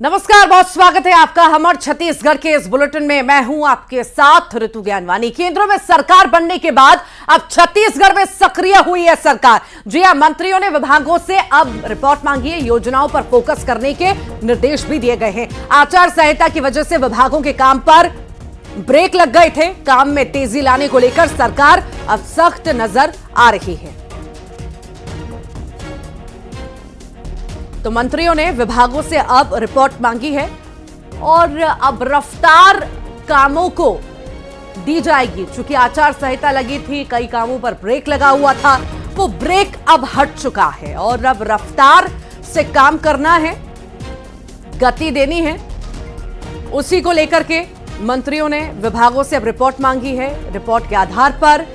नमस्कार, बहुत स्वागत है आपका हमार छत्तीसगढ़ के इस बुलेटिन में। मैं हूं आपके साथ ऋतु ज्ञानवानी। केंद्र में सरकार बनने के बाद अब छत्तीसगढ़ में सक्रिय हुई है सरकार। जी हां, मंत्रियों ने विभागों से अब रिपोर्ट मांगी है, योजनाओं पर फोकस करने के निर्देश भी दिए गए हैं। आचार संहिता की वजह से विभागों के काम पर ब्रेक लग गए थे। काम में तेजी लाने को लेकर सरकार अब सख्त नजर आ रही है। तो मंत्रियों ने विभागों से अब रिपोर्ट मांगी है और अब रफ्तार कामों को दी जाएगी। चूंकि आचार संहिता लगी थी, कई कामों पर ब्रेक लगा हुआ था, वो ब्रेक अब हट चुका है और अब रफ्तार से काम करना है, गति देनी है। उसी को लेकर के मंत्रियों ने विभागों से अब रिपोर्ट मांगी है। रिपोर्ट के आधार पर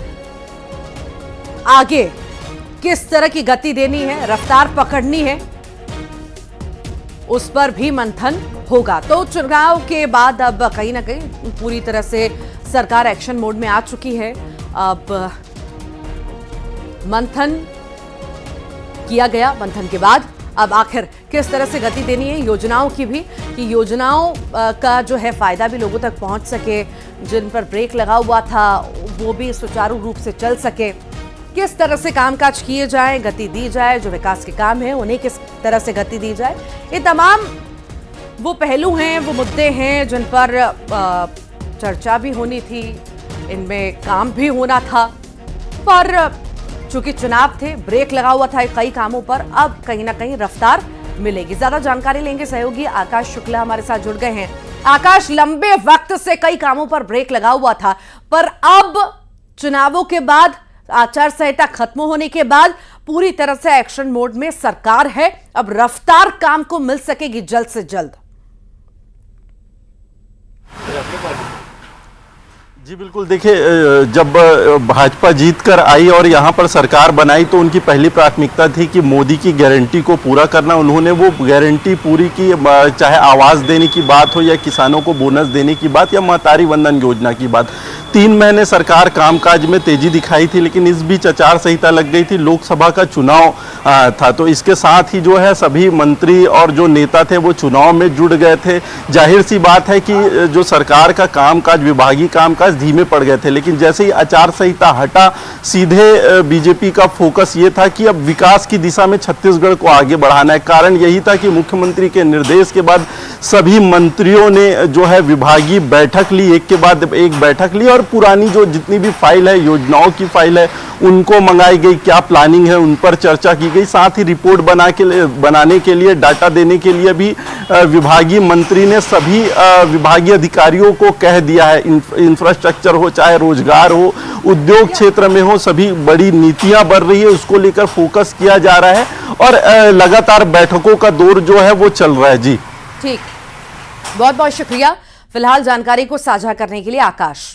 आगे किस तरह की गति देनी है, रफ्तार पकड़नी है, उस पर भी मंथन होगा। तो चुनाव के बाद अब कहीं ना कहीं पूरी तरह से सरकार एक्शन मोड में आ चुकी है। अब मंथन किया गया, मंथन के बाद अब आखिर किस तरह से गति देनी है योजनाओं की भी, कि योजनाओं का जो है फायदा भी लोगों तक पहुंच सके, जिन पर ब्रेक लगा हुआ था वो भी सुचारू रूप से चल सके, किस तरह से कामकाज किए जाए, गति दी जाए, जो विकास के काम हैं उन्हें किस तरह से गति दी जाए। ये तमाम वो पहलू हैं, वो मुद्दे हैं जिन पर चर्चा भी होनी थी, इनमें काम भी होना था। पर चूंकि चुनाव थे, ब्रेक लगा हुआ था कई कामों पर, अब कहीं ना कहीं रफ्तार मिलेगी। ज्यादा जानकारी लेंगे सहयोगी आकाश शुक्ला हमारे साथ जुड़ गए हैं। आकाश, लंबे वक्त से कई कामों पर ब्रेक लगा हुआ था, पर अब चुनावों के बाद, आचार संहिता खत्म होने के बाद पूरी तरह से एक्शन मोड में सरकार है। अब रफ्तार काम को मिल सकेगी जल्द से जल्द। जी बिल्कुल, देखिए जब भाजपा जीत कर आई और यहाँ पर सरकार बनाई तो उनकी पहली प्राथमिकता थी कि मोदी की गारंटी को पूरा करना। उन्होंने वो गारंटी पूरी की, चाहे आवास देने की बात हो या किसानों को बोनस देने की बात या महतारी वंदन योजना की बात। 3 महीने सरकार कामकाज में तेजी दिखाई थी, लेकिन इस बीच आचार संहिता लग गई थी, लोकसभा का चुनाव था। तो इसके साथ ही जो है सभी मंत्री और जो नेता थे वो चुनाव में जुड़ गए थे। जाहिर सी बात है कि जो सरकार का कामकाज, विभागीय कामकाज धीमे पड़ गए थे। लेकिन जैसे ही आचार संहिता हटा, सीधे बीजेपी का फोकस ये था कि अब विकास की दिशा में छत्तीसगढ़ को आगे बढ़ाना है। कारण यही था कि मुख्यमंत्री के निर्देश के बाद सभी मंत्रियों ने जो है विभागीय बैठक ली, एक के बाद एक बैठक ली, और पुरानी जो जितनी भी फाइल है, योजनाओं की फाइल है, उनको मंगाई गई, क्या प्लानिंग है उन पर चर्चा की गई। साथ ही रिपोर्ट बनाने के लिए, डाटा देने के लिए भी विभागीय मंत्री ने सभी विभागीय अधिकारियों को कह दिया है। इंफ्रास्ट्रक्चर हो, चाहे रोजगार हो, उद्योग क्षेत्र में हो, सभी बड़ी नीतियां बन रही है, उसको लेकर फोकस किया जा रहा है और लगातार बैठकों का दौर जो है वो चल रहा है। जी ठीक, बहुत बहुत शुक्रिया फिलहाल जानकारी को साझा करने के लिए आकाश।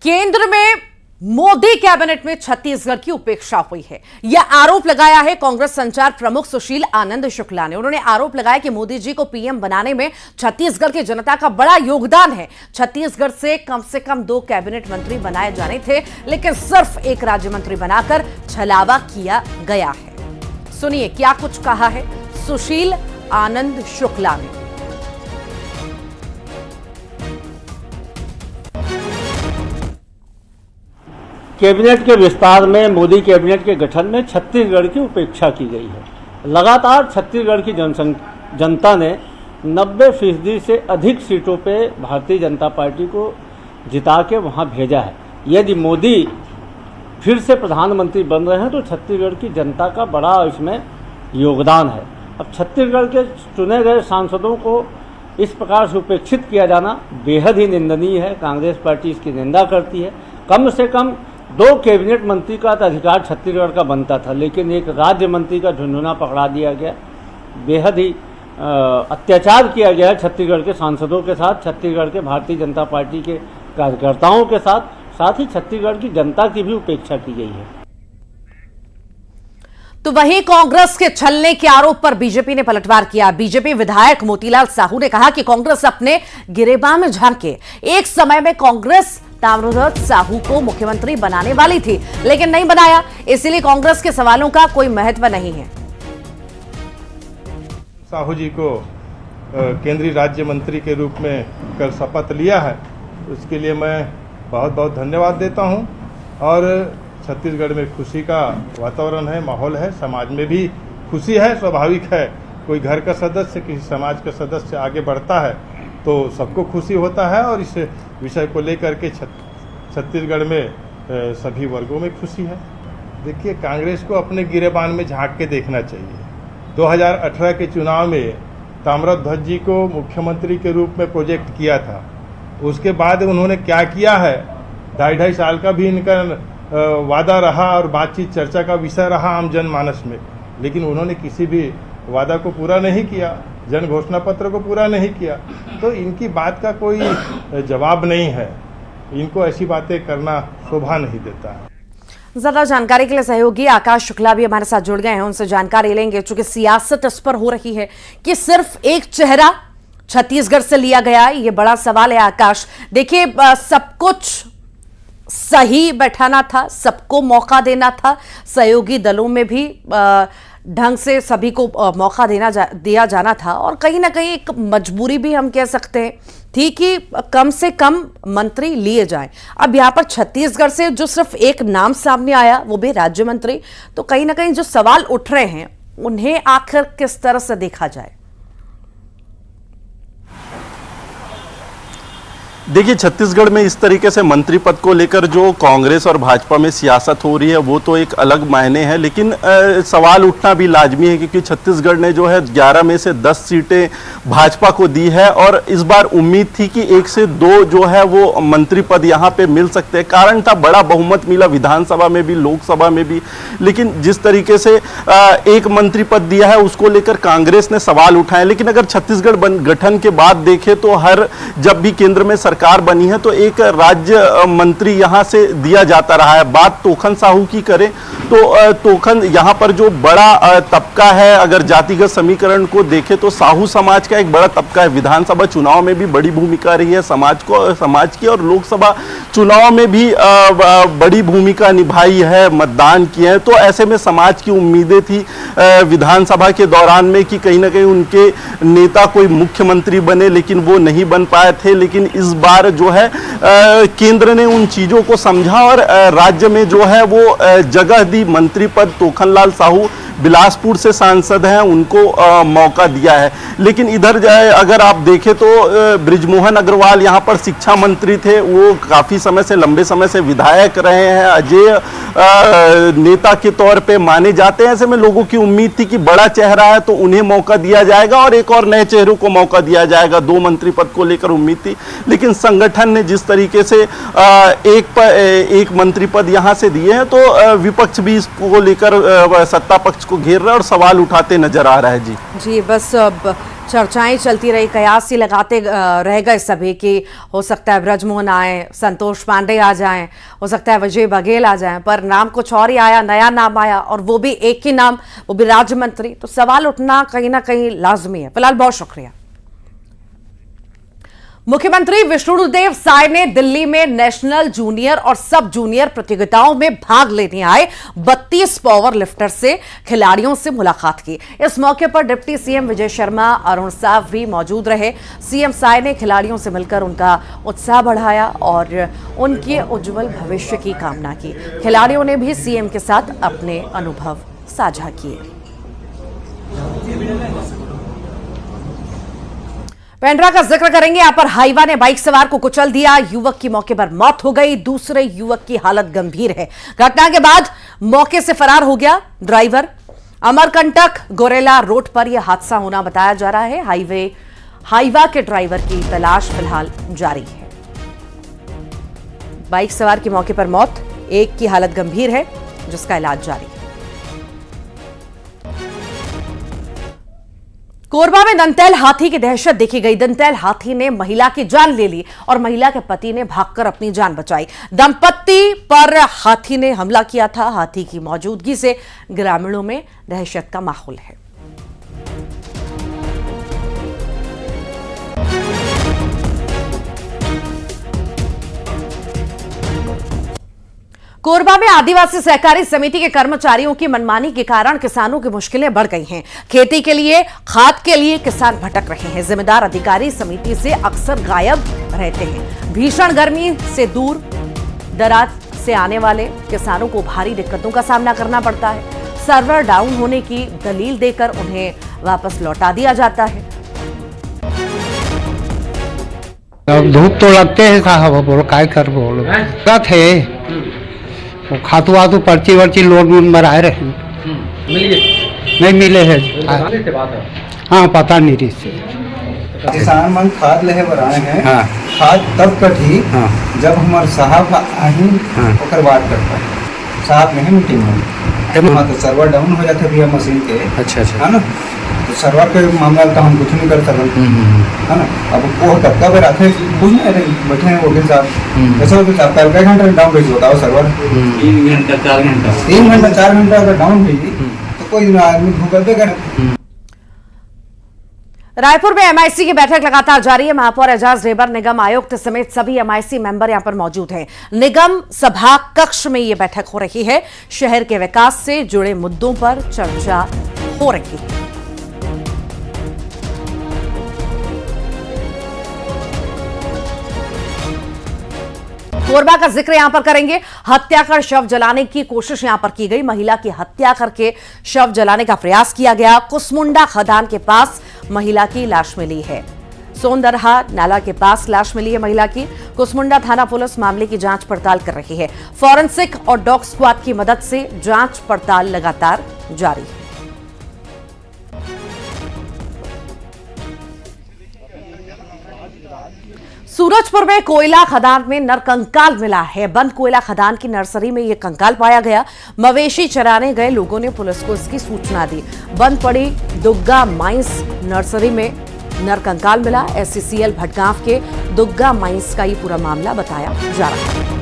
केंद्र में मोदी कैबिनेट में छत्तीसगढ़ की उपेक्षा हुई है, यह आरोप लगाया है कांग्रेस संचार प्रमुख सुशील आनंद शुक्ला ने। उन्होंने आरोप लगाया कि मोदी जी को पीएम बनाने में छत्तीसगढ़ की जनता का बड़ा योगदान है। छत्तीसगढ़ से कम 2 कैबिनेट मंत्री बनाए जाने थे, लेकिन सिर्फ 1 राज्य मंत्री बनाकर छलावा किया गया है। सुनिए क्या कुछ कहा है सुशील आनंद शुक्ला ने। कैबिनेट के विस्तार में, मोदी कैबिनेट के गठन में छत्तीसगढ़ की उपेक्षा की गई है। लगातार छत्तीसगढ़ की जनता ने 90% से अधिक सीटों पे भारतीय जनता पार्टी को जिता के वहाँ भेजा है। यदि मोदी फिर से प्रधानमंत्री बन रहे हैं तो छत्तीसगढ़ की जनता का बड़ा इसमें योगदान है। अब छत्तीसगढ़ के चुने गए सांसदों को इस प्रकार से उपेक्षित किया जाना बेहद ही निंदनीय है। कांग्रेस पार्टी इसकी निंदा करती है। कम से कम 2 कैबिनेट मंत्री का अधिकार छत्तीसगढ़ का बनता था, लेकिन एक राज्य मंत्री का झुंझुना पकड़ा दिया गया। बेहद ही अत्याचार किया गया है छत्तीसगढ़ के सांसदों के साथ, छत्तीसगढ़ के भारतीय जनता पार्टी के कार्यकर्ताओं के साथ ही छत्तीसगढ़ की जनता की भी उपेक्षा की गई है। तो वहीं कांग्रेस के छलने के आरोप पर बीजेपी ने पलटवार किया। बीजेपी विधायक मोतीलाल साहू ने कहा कि कांग्रेस अपने गिरेबान में झांके। एक समय में कांग्रेस ताम्रध्वज साहू को मुख्यमंत्री बनाने वाली थी, लेकिन नहीं बनाया, इसलिए कांग्रेस के सवालों का कोई महत्व नहीं है। साहू जी को केंद्रीय राज्य मंत्री के रूप में कल शपथ लिया है, उसके लिए मैं बहुत बहुत धन्यवाद देता हूं। और छत्तीसगढ़ में खुशी का वातावरण है, माहौल है, समाज में भी खुशी है। स्वाभाविक है, कोई घर का सदस्य किसी समाज का सदस्य आगे बढ़ता है तो सबको खुशी होता है, और इस विषय को लेकर के छत्तीसगढ़ में सभी वर्गों में खुशी है। देखिए, कांग्रेस को अपने गिरेबान में झांक के देखना चाहिए। 2018 के चुनाव में ताम्रध्वज जी को मुख्यमंत्री के रूप में प्रोजेक्ट किया था, उसके बाद उन्होंने क्या किया है, 2.5 साल का भी इनका वादा रहा और बातचीत चर्चा का विषय रहा आम जनमानस में, लेकिन उन्होंने किसी भी वादा को पूरा नहीं किया, जन घोषणा पत्र को पूरा नहीं किया। तो इनकी बात का कोई जवाब नहीं है, इनको ऐसी बातें करना शोभा नहीं देता है। ज्यादा जानकारी के लिए सहयोगी आकाश शुक्ला भी हमारे साथ जुड़ गए हैं, उनसे जानकारी लेंगे। चूंकि सियासत इस पर हो रही है कि सिर्फ एक चेहरा छत्तीसगढ़ से लिया गया, ये बड़ा सवाल है। आकाश, देखिए, सब कुछ सही बैठाना था, सबको मौका देना था, सहयोगी दलों में भी ढंग से सभी को मौका दिया जाना था, और कहीं ना कहीं एक मजबूरी भी हम कह सकते हैं थी कि कम से कम मंत्री लिए जाएं। अब यहाँ पर छत्तीसगढ़ से जो सिर्फ एक नाम सामने आया, वो भी राज्य मंत्री, तो कहीं ना कहीं जो सवाल उठ रहे हैं उन्हें आखिर किस तरह से देखा जाए। देखिए, छत्तीसगढ़ में इस तरीके से मंत्री पद को लेकर जो कांग्रेस और भाजपा में सियासत हो रही है वो तो एक अलग मायने है, लेकिन सवाल उठना भी लाजमी है, क्योंकि छत्तीसगढ़ ने जो है 11 में से 10 सीटें भाजपा को दी है, और इस बार उम्मीद थी कि 1 से 2 जो है वो मंत्री पद यहाँ पे मिल सकते हैं। कारण था, बड़ा बहुमत मिला विधानसभा में भी, लोकसभा में भी, लेकिन जिस तरीके से एक मंत्री पद दिया है उसको लेकर कांग्रेस ने सवाल उठाए। लेकिन अगर छत्तीसगढ़ गठन के बाद देखें तो जब भी केंद्र में सरकार बनी है तो एक राज्य मंत्री यहां से दिया जाता रहा है। बात तोखन साहू की करें तो तोखन यहां पर जो बड़ा तबका है, अगर जातिगत समीकरण को देखें तो साहू समाज का एक बड़ा तबका है। विधानसभा चुनाव में भी बड़ी भूमिका रही है समाज की, और लोकसभा चुनाव में भी बड़ी भूमिका निभाई है, मतदान किए हैं। तो ऐसे में समाज की उम्मीदें थी विधानसभा के दौरान में कि कहीं ना कहीं उनके नेता कोई मुख्यमंत्री बने, लेकिन वो नहीं बन पाए थे। लेकिन इस बार जो है केंद्र ने उन चीजों को समझा और राज्य में जो है वो जगह दी। मंत्री पद तोखनलाल साहू बिलासपुर से सांसद हैं, उनको मौका दिया है। लेकिन इधर अगर आप देखें तो बृजमोहन अग्रवाल यहाँ पर शिक्षा मंत्री थे, वो काफ़ी समय से, लंबे समय से विधायक रहे हैं, अजय नेता के तौर पे माने जाते हैं। ऐसे में लोगों की उम्मीद थी कि बड़ा चेहरा है तो उन्हें मौका दिया जाएगा और एक और नए चेहरों को मौका दिया जाएगा। 2 मंत्री पद को लेकर उम्मीद थी, लेकिन संगठन ने जिस तरीके से एक मंत्री पद यहाँ से दिए हैं तो विपक्ष भी इसको लेकर सत्ता पक्ष को घेर रहा है और सवाल उठाते नजर आ रहा है। जी, बस अब चर्चाएं चलती रही, कयास ही लगाते रह गए सभी कि हो सकता है बृजमोहन आए, संतोष पांडे आ जाएं, हो सकता है विजय बघेल आ जाएं, पर नाम कुछ और ही आया, नया नाम आया, और वो भी एक ही नाम, वो भी राज्य मंत्री। तो सवाल उठना कहीं ना कहीं लाजमी है। फिलहाल बहुत शुक्रिया। मुख्यमंत्री विष्णुदेव साय ने दिल्ली में नेशनल जूनियर और सब जूनियर प्रतियोगिताओं में भाग लेने आए 32 पावर लिफ्टर से खिलाड़ियों से मुलाकात की। इस मौके पर डिप्टी सीएम विजय शर्मा, अरुण साव भी मौजूद रहे। सीएम साय ने खिलाड़ियों से मिलकर उनका उत्साह बढ़ाया और उनके उज्जवल भविष्य की कामना की। खिलाड़ियों ने भी सीएम के साथ अपने अनुभव साझा किए। पेंड्रा का जिक्र करेंगे। यहां पर हाईवा ने बाइक सवार को कुचल दिया, युवक की मौके पर मौत हो गई, दूसरे युवक की हालत गंभीर है। घटना के बाद मौके से फरार हो गया ड्राइवर। अमरकंटक गोरेला रोड पर यह हादसा होना बताया जा रहा है। हाईवा के ड्राइवर की तलाश फिलहाल जारी है। बाइक सवार की मौके पर मौत, एक की हालत गंभीर है जिसका इलाज जारी है। कोरबा में दंतैल हाथी की दहशत देखी गई। दंतैल हाथी ने महिला की जान ले ली और महिला के पति ने भागकर अपनी जान बचाई। दंपत्ति पर हाथी ने हमला किया था। हाथी की मौजूदगी से ग्रामीणों में दहशत का माहौल है। कोरबा में आदिवासी सहकारी समिति के कर्मचारियों की मनमानी के कारण किसानों की मुश्किलें बढ़ गई हैं। खेती के लिए, खाद के लिए किसान भटक रहे हैं। जिम्मेदार अधिकारी समिति से अक्सर गायब रहते हैं। भीषण गर्मी से दूर दराज से आने वाले किसानों को भारी दिक्कतों का सामना करना पड़ता है। सर्वर डाउन होने की दलील देकर उन्हें वापस लौटा दिया जाता है। अब धूप तो लगते हैं साहब, बोलो काय कर बोलो थे वो खातू वातू पर्ची वर्ची लोन वोन मराए रहे नहीं मिले है। हाँ पता नहीं रही से किसान मन खाद लेहे बर आए हैं। हाँ। खाद तब कटी हाँ। जब हमारे साहब आही हाँ। ओकर बात करता साहब नहीं मीटिंग में हाँ तो सर्वर डाउन हो जाते भैया मशीन के। अच्छा अच्छा है ना, तो सर्वर के मामला तो हम कुछ नहीं कर सकते है ना। अब वो कब कब आते कुछ नहीं बैठे हैं वकील साहब। ऐसा वकील साहब कल घंटा डाउन भेज बताओ सर्वर 3 घंटा 4 घंटा अगर डाउन भेजी तो कोई आदमी गूगल पे करे। रायपुर में एमआईसी की बैठक लगातार जारी है। महापौर एजाज रेबर, निगम आयुक्त समेत सभी एमआईसी मेंबर यहां पर मौजूद हैं। निगम सभा कक्ष में यह बैठक हो रही है। शहर के विकास से जुड़े मुद्दों पर चर्चा हो रही है। कोरबा का जिक्र यहां पर करेंगे। हत्या कर शव जलाने की कोशिश यहां पर की गई। महिला की हत्या करके शव जलाने का प्रयास किया गया। कुसमुंडा खदान के पास महिला की लाश मिली है। सोनदरहा नाला के पास लाश मिली है महिला की। कुसमुंडा थाना पुलिस मामले की जांच पड़ताल कर रही है। फॉरेंसिक और डॉग स्क्वाड की मदद से जांच पड़ताल लगातार जारी है। सूरजपुर में कोयला खदान में नरकंकाल मिला है। बंद कोयला खदान की नर्सरी में यह कंकाल पाया गया। मवेशी चराने गए लोगों ने पुलिस को इसकी सूचना दी। बंद पड़ी दुग्गा माइंस नर्सरी में नरकंकाल मिला। एससीसीएल भटगांव के दुग्गा माइंस का ये पूरा मामला बताया जा रहा है।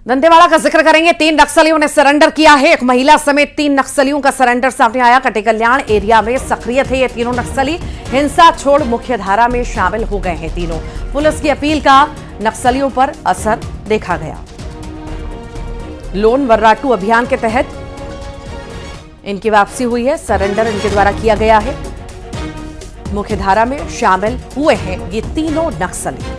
दंतेवाड़ा का जिक्र करेंगे। 3 नक्सलियों ने सरेंडर किया है। एक महिला समेत 3 नक्सलियों का सरेंडर सामने आया। कटे कल्याण एरिया में सक्रिय थे ये तीनों नक्सली। हिंसा छोड़ मुख्य धारा में शामिल हो गए हैं तीनों। पुलिस की अपील का नक्सलियों पर असर देखा गया। लोन वर्राटू अभियान के तहत इनकी वापसी हुई है। सरेंडर इनके द्वारा किया गया है। मुख्य धारा में शामिल हुए हैं ये तीनों नक्सली।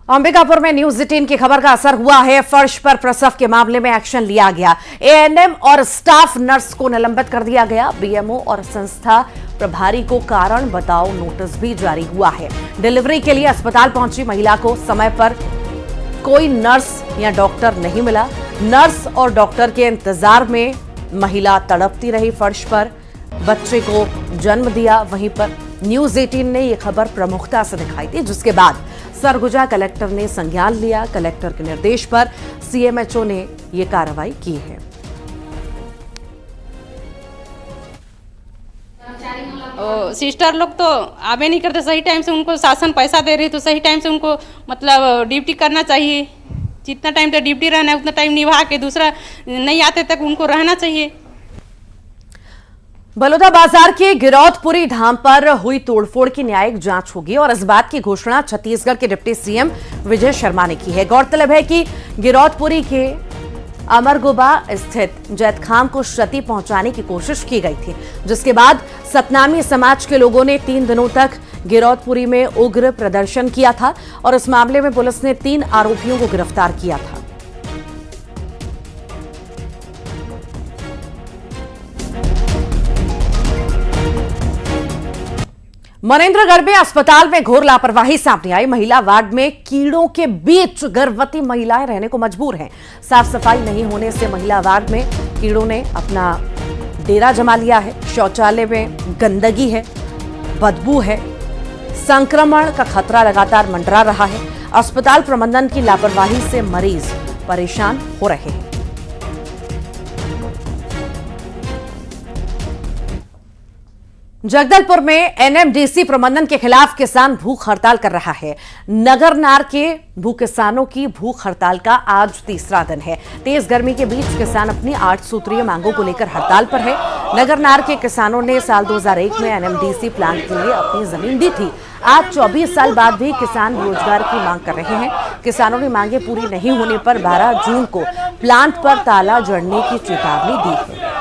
अंबिकापुर में न्यूज 18 की खबर का असर हुआ है। फर्श पर प्रसव के मामले में एक्शन लिया गया। एएनएम और स्टाफ नर्स को निलंबित कर दिया गया। बीएमओ और संस्था प्रभारी को कारण बताओ नोटिस भी जारी हुआ है। डिलीवरी के लिए अस्पताल पहुंची महिला को समय पर कोई नर्स या डॉक्टर नहीं मिला। नर्स और डॉक्टर के इंतजार में महिला तड़पती रही। फर्श पर बच्चे को जन्म दिया। वहीं पर न्यूज 18 ने यह खबर प्रमुखता से दिखाई थी, जिसके बाद सरगुजा कलेक्टर ने संज्ञान लिया। कलेक्टर के निर्देश पर सीएमएचओ ने यह कार्रवाई की है। सिस्टर लोग तो आवे नहीं करते सही टाइम से। उनको शासन पैसा दे रही तो सही टाइम से उनको मतलब ड्यूटी करना चाहिए। जितना टाइम तो ड्यूटी रहना है उतना टाइम निभा के दूसरा नहीं आते तक उनको रहना चाहिए। बलौदा बाजार के गिरौदपुरी धाम पर हुई तोड़फोड़ की न्यायिक जांच होगी और इस बात की घोषणा छत्तीसगढ़ के डिप्टी सीएम विजय शर्मा ने की है। गौरतलब है कि गिरौदपुरी के अमरगोबा स्थित जैतखाम को क्षति पहुंचाने की कोशिश की गई थी, जिसके बाद सतनामी समाज के लोगों ने 3 दिनों तक गिरौदपुरी में उग्र प्रदर्शन किया था और इस मामले में पुलिस ने 3 आरोपियों को गिरफ्तार किया था। मनेंद्रगढ़ में अस्पताल में घोर लापरवाही सामने आई। महिला वार्ड में कीड़ों के बीच गर्भवती महिलाएं रहने को मजबूर हैं। साफ सफाई नहीं होने से महिला वार्ड में कीड़ों ने अपना डेरा जमा लिया है। शौचालय में गंदगी है, बदबू है, संक्रमण का खतरा लगातार मंडरा रहा है। अस्पताल प्रबंधन की लापरवाही से मरीज परेशान हो रहे हैं। जगदलपुर में एनएमडीसी प्रबंधन के खिलाफ किसान भूख हड़ताल कर रहा है। नगरनार के भू किसानों की भूख हड़ताल का आज तीसरा दिन है। तेज गर्मी के बीच किसान अपनी 8 सूत्रीय मांगों को लेकर हड़ताल पर है। नगरनार के किसानों ने साल 2001 में एनएमडीसी प्लांट के लिए अपनी जमीन दी थी। आज 24 साल बाद भी किसान रोजगार की मांग कर रहे हैं। किसानों ने मांगे पूरी नहीं होने पर 12 जून को प्लांट पर ताला जड़ने की चेतावनी दी है।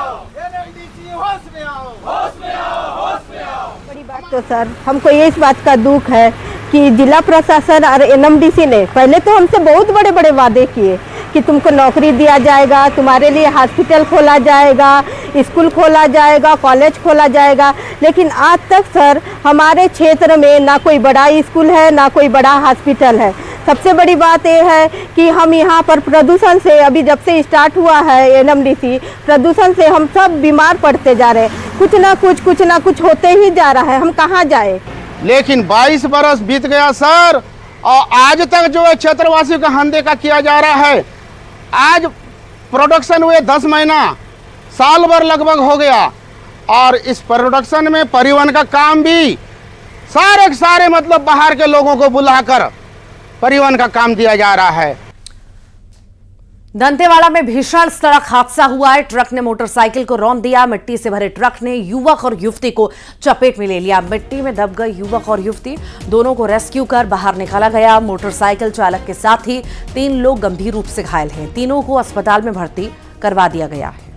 तो सर हमको ये इस बात का दुख है कि जिला प्रशासन और एनएमडीसी ने पहले तो हमसे बहुत बड़े बड़े वादे किए कि तुमको नौकरी दिया जाएगा, तुम्हारे लिए हॉस्पिटल खोला जाएगा, स्कूल खोला जाएगा, कॉलेज खोला जाएगा, लेकिन आज तक सर हमारे क्षेत्र में ना कोई बड़ा स्कूल है ना कोई बड़ा हॉस्पिटल है। सबसे बड़ी बात यह है कि हम यहाँ पर प्रदूषण से, अभी जब से स्टार्ट हुआ है एनएमडीसी, प्रदूषण से हम सब बीमार पड़ते जा रहे हैं। कुछ ना कुछ होते ही जा रहा है, हम कहाँ जाए। लेकिन 22 बरस बीत गया सर, और आज तक जो है क्षेत्रवासियों का अनदेखा किया जा रहा है। आज प्रोडक्शन हुए 10 महीना, साल भर लगभग हो गया, और इस प्रोडक्शन में परिवहन का काम भी सारे मतलब बाहर के लोगों को बुलाकर परिवहन का काम दिया जा रहा है। दंतेवाड़ा में भीषण सड़क हादसा हुआ है। ट्रक ने मोटरसाइकिल को रौंद दिया। मिट्टी से भरे ट्रक ने युवक और युवती को चपेट में ले लिया। मिट्टी में दब गए युवक और युवती, दोनों को रेस्क्यू कर बाहर निकाला गया। मोटरसाइकिल चालक के साथ ही 3 लोग गंभीर रूप से घायल हैं। तीनों को अस्पताल में भर्ती करवा दिया गया है।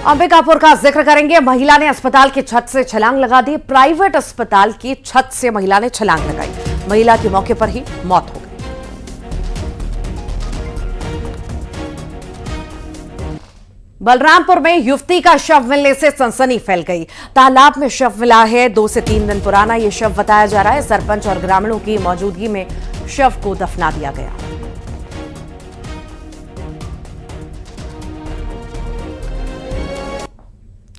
अंबिकापुर का जिक्र करेंगे। महिला ने अस्पताल की छत से छलांग लगा दी। प्राइवेट अस्पताल की छत से महिला ने छलांग लगाई। महिला की मौके पर ही मौत हो गई। बलरामपुर में युवती का शव मिलने से सनसनी फैल गई। तालाब में शव मिला है। 2 से 3 दिन पुराना यह शव बताया जा रहा है। सरपंच और ग्रामीणों की मौजूदगी में शव को दफना दिया गया।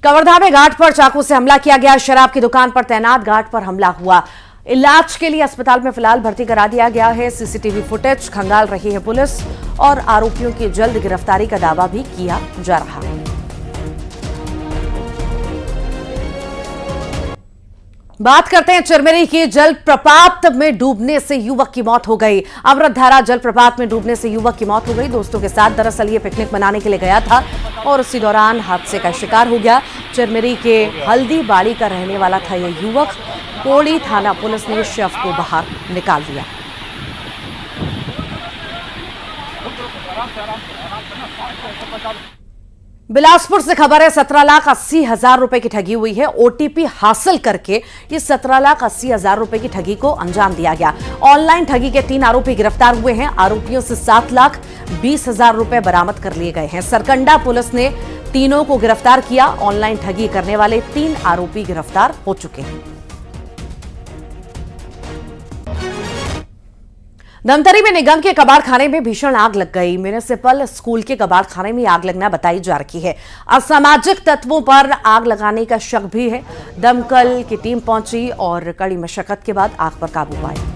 कवर्धा में घाट पर चाकू से हमला किया गया। शराब की दुकान पर तैनात घाट पर हमला हुआ। इलाज के लिए अस्पताल में फिलहाल भर्ती करा दिया गया है। सीसीटीवी फुटेज खंगाल रही है पुलिस और आरोपियों की जल्द गिरफ्तारी का दावा भी किया जा रहा है। बात करते हैं चिरमिरी की। जलप्रपात में डूबने से युवक की मौत हो गई। अमृतधारा जलप्रपात में डूबने से युवक की मौत हो गई। दोस्तों के साथ दरअसल ये पिकनिक मनाने के लिए गया था और उसी दौरान हादसे का शिकार हो गया। चिरमिरी के हल्दी बाड़ी का रहने वाला था यह युवक। कोड़ी थाना पुलिस ने शव को बाहर निकाल दिया। बिलासपुर से खबर है। 17,80,000 रुपए की ठगी हुई है। ओटीपी हासिल करके इस 17,80,000 रुपए की ठगी को अंजाम दिया गया। ऑनलाइन ठगी के 3 आरोपी गिरफ्तार हुए हैं। आरोपियों से 7,20,000 रुपए बरामद कर लिए गए हैं। सरकंडा पुलिस ने तीनों को गिरफ्तार किया। ऑनलाइन ठगी करने वाले 3 आरोपी गिरफ्तार हो चुके हैं। धमतरी में निगम के कबाड़ खाने में भीषण आग लग गई। म्युनिसिपल स्कूल के कबाड़ खाने में आग लगना बताई जा रही है। असामाजिक तत्वों पर आग लगाने का शक भी है। दमकल की टीम पहुंची और कड़ी मशक्कत के बाद आग पर काबू पाया।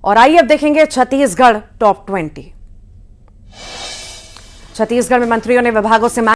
और आइए अब देखेंगे छत्तीसगढ़ टॉप 20। छत्तीसगढ़ में मंत्रियों ने विभागों से